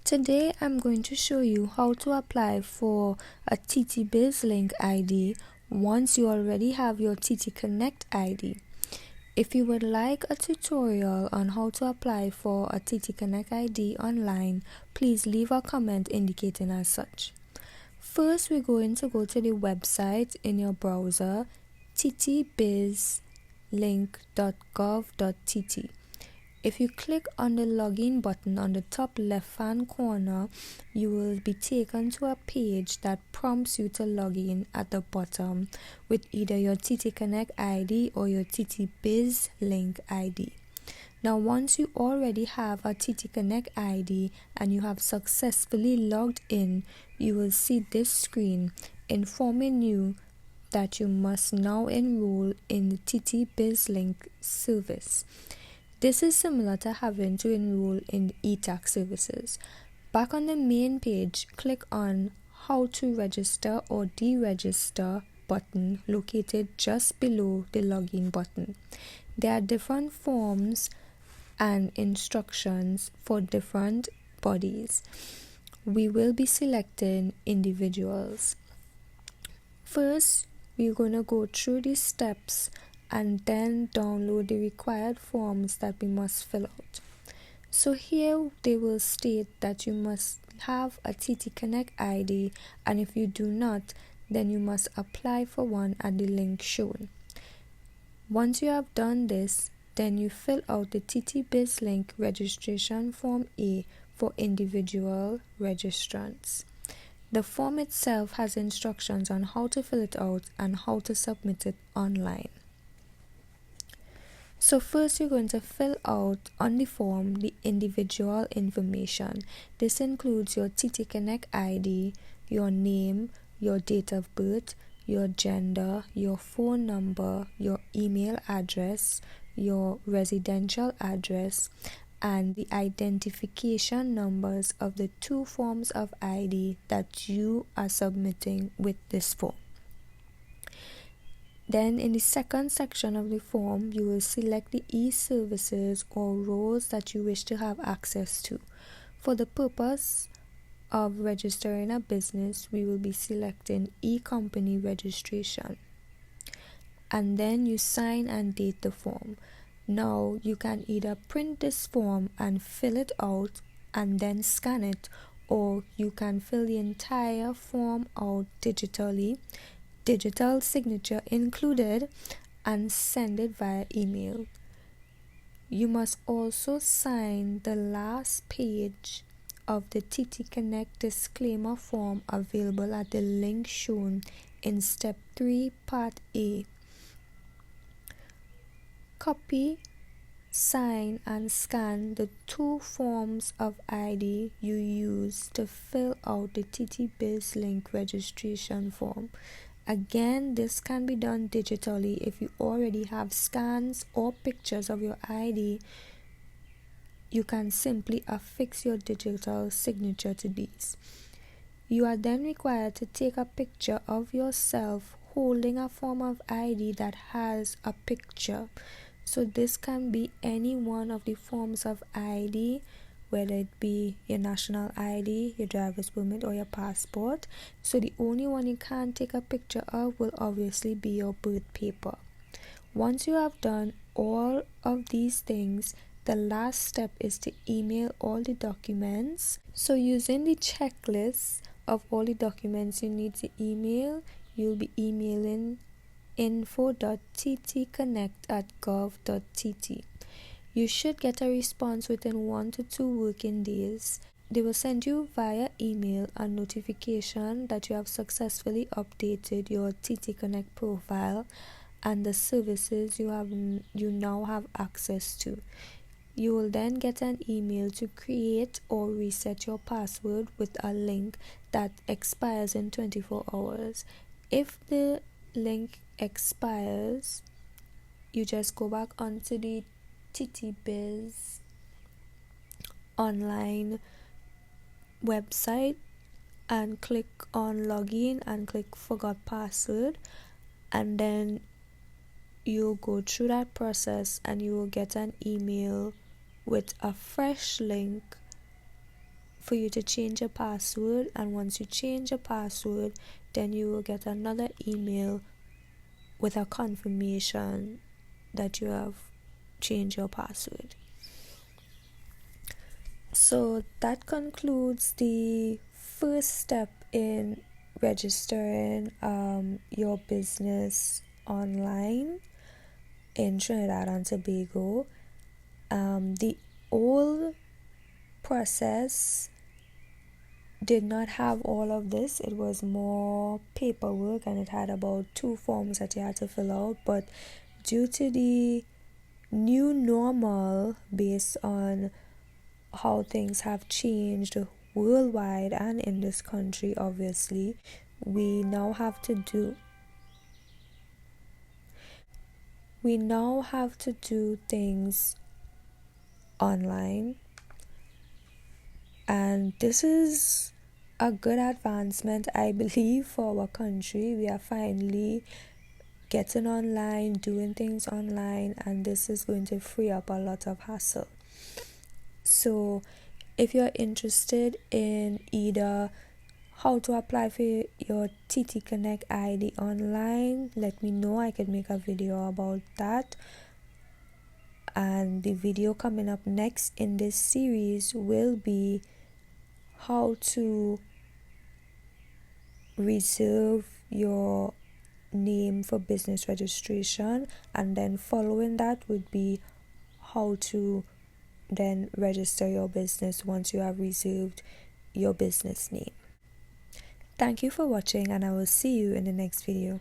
Today I'm going to show you how to apply for a TTbizlink ID once you already have your TTconnect ID. If you would like a tutorial on how to apply for a TTconnect ID online, please leave a comment indicating as such. First, we're going to go to the website in your browser, ttbizlink.gov.tt. If you click on the login button on the top left hand corner, you will be taken to a page that prompts you to log in at the bottom with either your TTconnect ID or your TTbizlink ID. Now, once you already have a TTconnect ID and you have successfully logged in, you will see this screen informing you that you must now enroll in the TTbizlink service. This is similar to having to enroll in e-tax services. Back on the main page, click on How to Register or Deregister button located just below the login button. There are different forms and instructions for different bodies. We will be selecting individuals. First, we're going to go through these steps and then download the required forms that we must fill out. So here they will state that you must have a TTconnect ID, and if you do not, then you must apply for one at the link shown. Once you have done this, then you fill out the TTbizlink registration form A for individual registrants. The form itself has instructions on how to fill it out and how to submit it online. So first, you're going to fill out on the form the individual information. This includes your TTconnect ID, your name, your date of birth, your gender, your phone number, your email address, your residential address, and the identification numbers of the two forms of ID that you are submitting with this form. Then in the second section of the form, you will select the e-services or roles that you wish to have access to. For the purpose of registering a business, we will be selecting e-company registration. And then you sign and date the form. Now you can either print this form and fill it out and then scan it, or you can fill the entire form out digitally, digital signature included, and send it via email. You must also sign the last page of the TTconnect disclaimer form available at the link shown in step 3 part A. Copy, sign and scan the two forms of ID you use to fill out the TTbizlink registration form. Again, this can be done digitally. If you already have scans or pictures of your ID, you can simply affix your digital signature to these. You are then required to take a picture of yourself holding a form of ID that has a picture. So this can be any one of the forms of ID, whether it be your national ID, your driver's permit, or your passport. So the only one you can't take a picture of will obviously be your birth paper. Once you have done all of these things, the last step is to email all the documents. So using the checklist of all the documents you need to email, you'll be emailing info.ttconnect@gov.tt. You should get a response within 1 to 2 working days. They will send you via email a notification that you have successfully updated your TTconnect profile and the services you now have access to. You will then get an email to create or reset your password with a link that expires in 24 hours. If the link expires, you just go back onto the TTbiz online website and click on login and click forgot password, and then you'll go through that process and you will get an email with a fresh link for you to change your password, and once you change your password, then you will get another email with a confirmation that you have changed your password. So that concludes the first step in registering your business online in Trinidad and Tobago. The old process did not have all of this. It was more paperwork, and it had about 2 forms that you had to fill out. But due to the new normal, based on how things have changed worldwide and in this country, obviously, we now have to do things online, and this is a good advancement, I believe, for our country. We are finally getting online, doing things online, and this is going to free up a lot of hassle. So if you're interested in either how to apply for your TTconnect ID online, let me know. I could make a video about that. And the video coming up next in this series will be how to reserve your name for business registration, and then following that would be how to then register your business once you have reserved your business name. Thank you for watching, and I will see you in the next video.